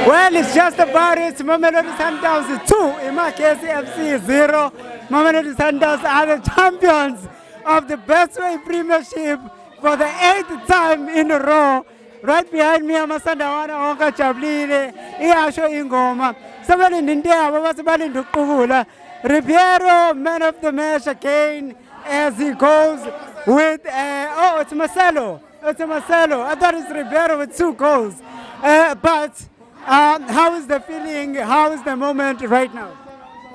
Well, it's just about it. Mamelodi Sundowns 2, Imakesi FC 0. Mamelodi Sundowns are the champions of the Bestway Premiership for the 8th time in a row. Right behind me, Amasandawana Onka Chablile, Iasho Ingoma. Somebody in India, somebody in Dukula. Ribeiro, man of the match again, as he goes with, it's Marcelo. It's Marcelo. I thought it's Ribeiro with 2 goals. But how is the feeling? How is the moment right now?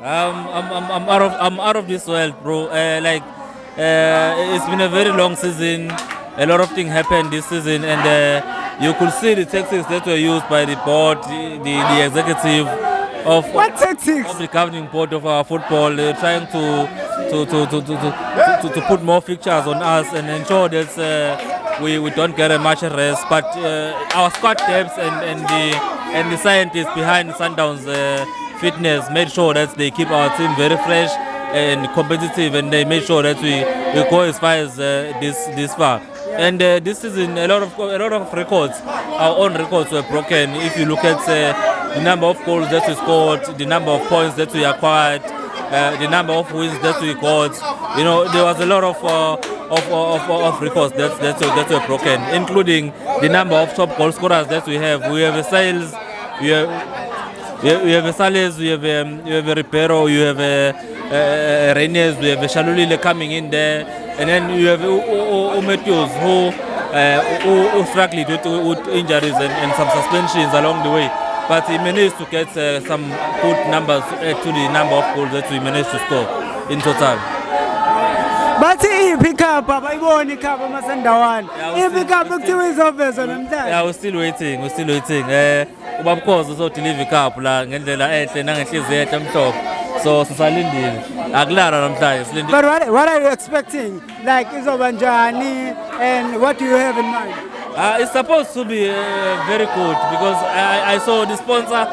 I'm out of this world, bro. It's been a very long season. A lot of things happened this season, and you could see the tactics that were used by the board, the executive of What tactics? Of the governing board of our football, trying to put more fixtures on us and ensure that we don't get a much rest. But our squad depth and the scientists behind Sundowns fitness made sure that they keep our team very fresh and competitive, and they made sure that we go as far as this far. And this season, a lot of records, our own records were broken. If you look at the number of goals that we scored, the number of points that we acquired, the number of wins that we got, there was a lot of records that were broken, including the number of top goal scorers that we have. We have a Sales, we have a Sales, we have a Ribeiro, you have a Reynes, we have a Shalulile coming in there, and then you have Matthews who struggled with injuries and some suspensions along the way. But he managed to get some good numbers to the number of goals that we managed to score in total. But he pick up, I won't pick up Masandawan. He pick up the office on him. Yeah, we're still waiting. Of course, also to leave the cup, so sisalindile akulara namhlanje. But what are you expecting? Like Izobanjani, and what do you have in mind? It's supposed to be very good because I saw the sponsor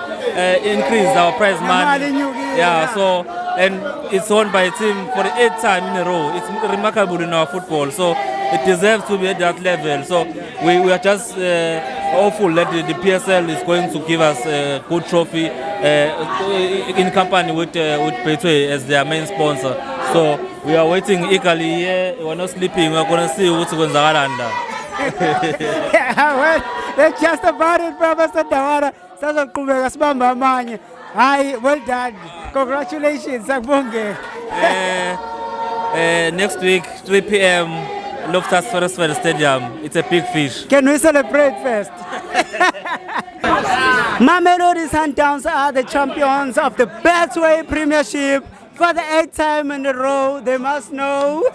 increase our prize money. Yeah, so and it's owned by a team for the 8th time in a row. It's remarkable in our football, so it deserves to be at that level. So we are just hopeful that the PSL is going to give us a good trophy in company with Betway as their main sponsor. So we are waiting eagerly here. We're not sleeping. We're going to see what's going to happen. Yeah, well, that's just about it, Professor Dawara. Sazokubeka sibamba amanye. Hi, well done. Congratulations, Sakbonge. Next week, 3 p.m., Loftus Versfeld Stadium. It's a big fish. Can we celebrate first? Mamelodi Sundowns are the champions of the Bestway Premiership for the 8th time in a row. They must know.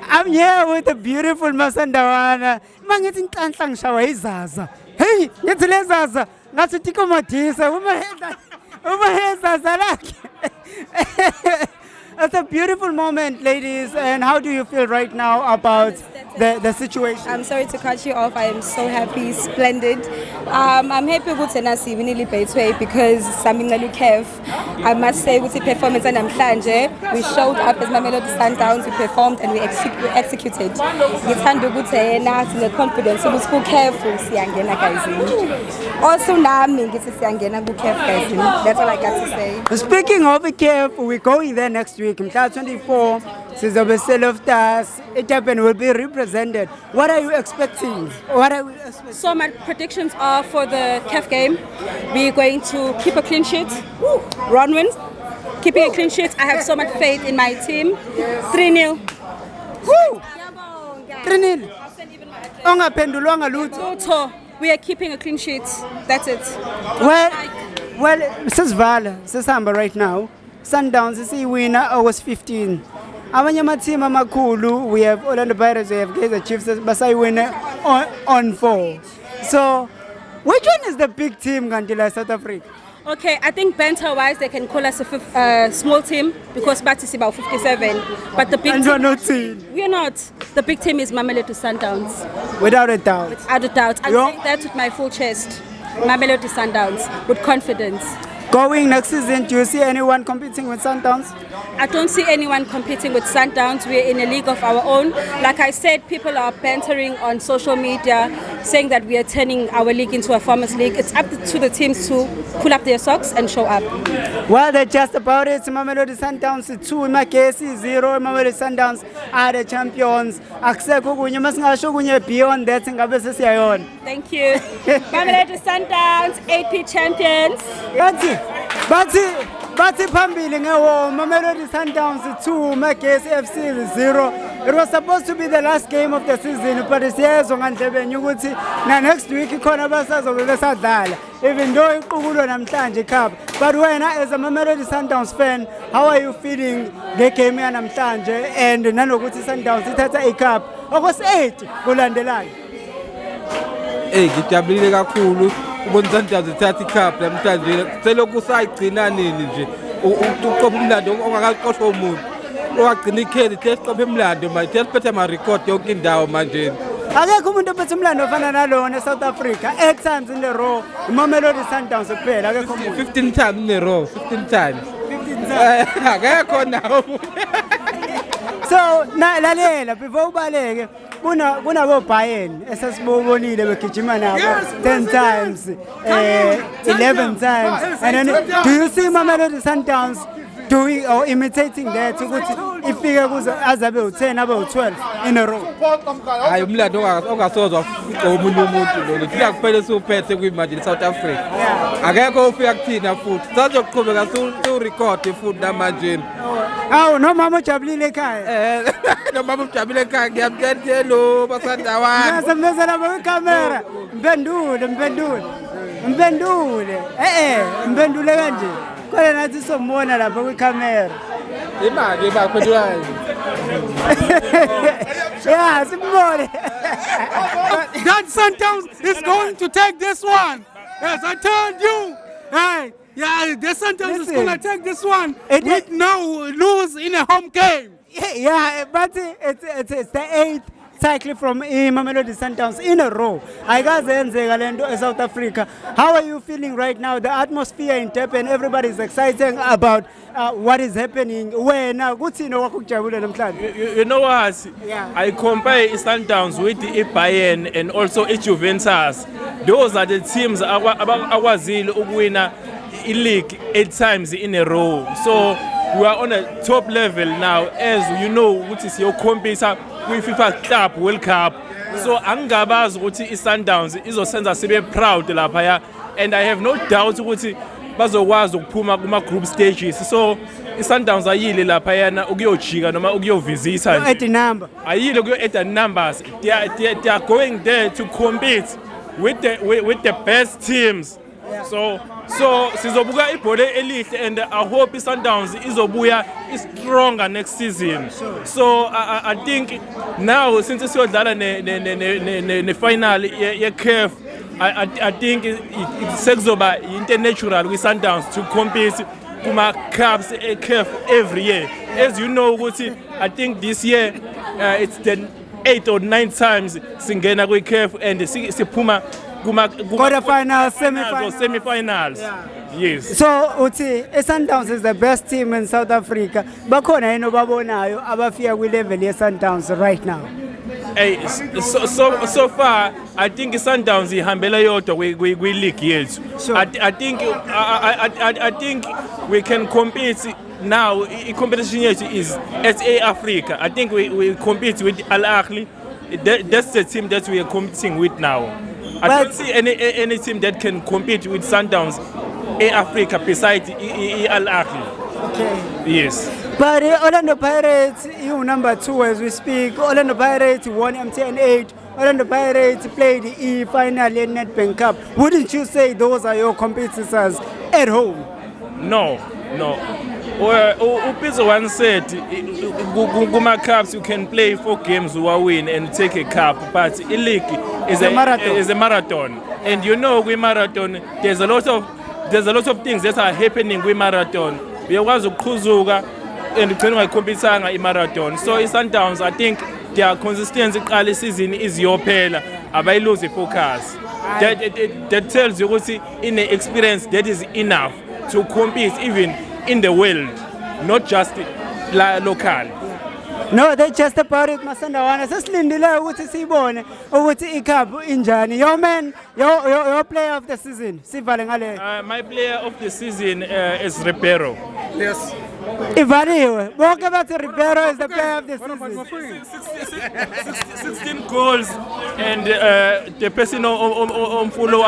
I'm here with the beautiful Masandawana. Mangithi inhlanhla ngishawa izaza. Hey, ngithi lezaza ngathi tikomathisa uma hezaza lakhe. It's a beautiful moment, ladies. And how do you feel right now about the situation? I'm sorry to cut you off. I am so happy, splendid. I'm happy with Nasi Winili Betway because Samingalu Kev. I must say with the performance and Namhlanje, we showed up as Mamelodi Sundowns, we performed and we executed. Ngithanda ukuthi nathi the confidence ukuthi ku careful siyangena guys. Also nami ngithi siyangena ku Kev guys. That's all I got to say. Speaking of Kev, we're going there next week. Mhla 24, Sizobe Seloftas, Etapen will be represented. What are you expecting? So my predictions are for the CAF game, we're going to keep a clean sheet. Ron wins. Keeping a clean sheet. I have so much faith in my team. 3-0. Woo! 3-0. Ongaphendulwanga lutho. We are keeping a clean sheet. That's it. Well, Sisvala, Sisamba right now. Sundowns is a winner. Was 15. Abanye amateam amakhulu, we have Orlando Pirates, we have Kaizer Chiefs, Basai winner on 4. So, which one is the big team until South Africa? Okay, I think banter-wise, they can call us a small team because Bat is about 57. But the big and team, you're not team. We are not. The big team is Mamelodi Sundowns. Without a doubt. Without a doubt. I'm saying that with my full chest. Mamelodi Sundowns with confidence. Going next season, do you see anyone competing with Sundowns? I don't see anyone competing with Sundowns. We're in a league of our own. Like I said, people are bantering on social media, saying that we are turning our league into a farmers league. It's up to the teams to pull up their socks and show up. Well, that's just about it. Mamelodi Sundowns 2, Imakesi 0. Mamelodi Sundowns are the champions. Akusekho kunye masingasho kunye beyond that ngabe sesiyayona. Thank you. Mamelodi Sundowns, 8P champions. Bathi phambili ngewo Mamelodi Sundowns 2 Magesi FC 0. It was supposed to be the last game of the season, but siyezwa ngandlebeni ukuthi na next week khona basazobe besadlala, even though iqubulo namhlanje cup. But wena as a Mamelodi Sundowns fan, how are you feeling ngegame yanamhlanje and nanokuthi Sundowns ithatha icup August 8 kulandelayo? Ngijabulile kakhulu ubona Sundowns ithatha icup namhlanje. Selokhu sayigcina nini nje uqopha umlando ongakaqoshwa umuntu. Owagcina ikheli tesiqopha umlando manje tesiphethe ama record yonke indawo manje. Akekho umuntu ophethe umlando ofana nalona South Africa 8 times in a row. Mamelodi Sundowns kuphela akekho umuntu 15 times in a row, 15 times. 15 times. Akekho nawo. So lalela before ubaleke kunabo Bayern esasibonile begijima nabo 10 times 11 times, and then do you see Mamelodi Sundowns doing or imitating that ukuthi ifike kuze azabe u10 abe u12 in a row? Hayi umlando ongasozwa ufika omunye umuntu lo kuya kuphela suphethe kwiimanje South Africa. Akekho ufika kuthina futhi sazoqhubeka su record futhi namanje. Awu nomama ujabulile ekhaya. Nomama ujabulile ekhaya ngiyamkhethe lo basandawana. Ngiyasemezela lapha kwicamera. Mpendule. Mpendule kanje. Kodwa nathi sombona lapha kwicamera. Imali bakhwethu. Yeah, simbone. That Sundowns is going to take this one. Yes, I told you. Hey, yeah, the Sundowns is going to take this one with no lose in a home game. Yeah, but it's the 8th cycle from Mamelodi Sundowns in a row. Ayikazenzeka lento eSouth Africa. How are you feeling right now? The atmosphere in Durban, everybody's excited about what is happening. Wena kuthini wakujabula namhlanje? You know what? Yeah. I compare Sundowns with the Bayern and also Juventus. Those are the teams akwazile ukuwina i-league 8 times in a row. So we are on a top level now, as you know, which is your competitor with FIFA Club World Cup. So angabazi ukuthi iSundowns izosenza sibe proud lapha, and I have no doubt ukuthi bazokwazi ukuphuma kuma group stages. So iSundowns ayile lapha yana ukuyojika noma ukuyovisita nje. At the number. Ayile kuyo at the numbers. They are going there to compete with the best teams. So sizobuka ibhola elihle, and I hope iSundowns izobuya stronger next season. So I think now since siyodlala ne final ye CAF, I think it's sekuzoba into natural with Sundowns to compete kuma cups CAF every year. As you know, I think this year it's the 8 or 9 times singena kwi CAF and siphuma Quarterfinals, semi-finals. Yeah. Yes. So uthi iSundowns is the best team in South Africa. Bakhona yini obabonayo abafika kwi level yeSundowns right now? Hey, so far I think iSundowns ihambela yodwa kwi league yethu. Sure. I think we can compete now. I-competition yethu is SA Africa. I think we compete with Al Ahly. That's the team that we are competing with now. I don't see any team that can compete with Sundowns in Africa besides Al Ahly. Okay. Yes. But Orlando Pirates, you number 2 as we speak. Orlando Pirates won MTN 8. Orlando Pirates played the E-final in Nedbank Cup. Wouldn't you say those are your competitors at home? No. Upizzo once said, Guma Cups you can play 4 games, win and take a cup, but a league is a marathon. And you know, with marathon, there's a lot of things that are happening with marathon. We was Kuzuga and competition in marathon. So iSundowns, I think their consistency early season is your pale. I lose the focus. That tells you in the experience that is enough to compete even in the world, not just local. No, they just about it, Masandawana. Sesilindile ukuthi sibone ukuthi icup injani. Your man, your player of the season. Sivale ngale. My player of the season is Ribeiro. Yes. Ivaliwe. Bonke bathi Ribeiro is the player of the season. 16 goals, and the person follow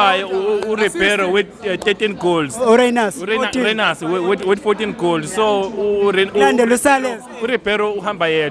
Ribeiro with 13 goals. Urenas. Renas with 14 goals. So Lande Lusales. Ribeiro uhamba yedwa.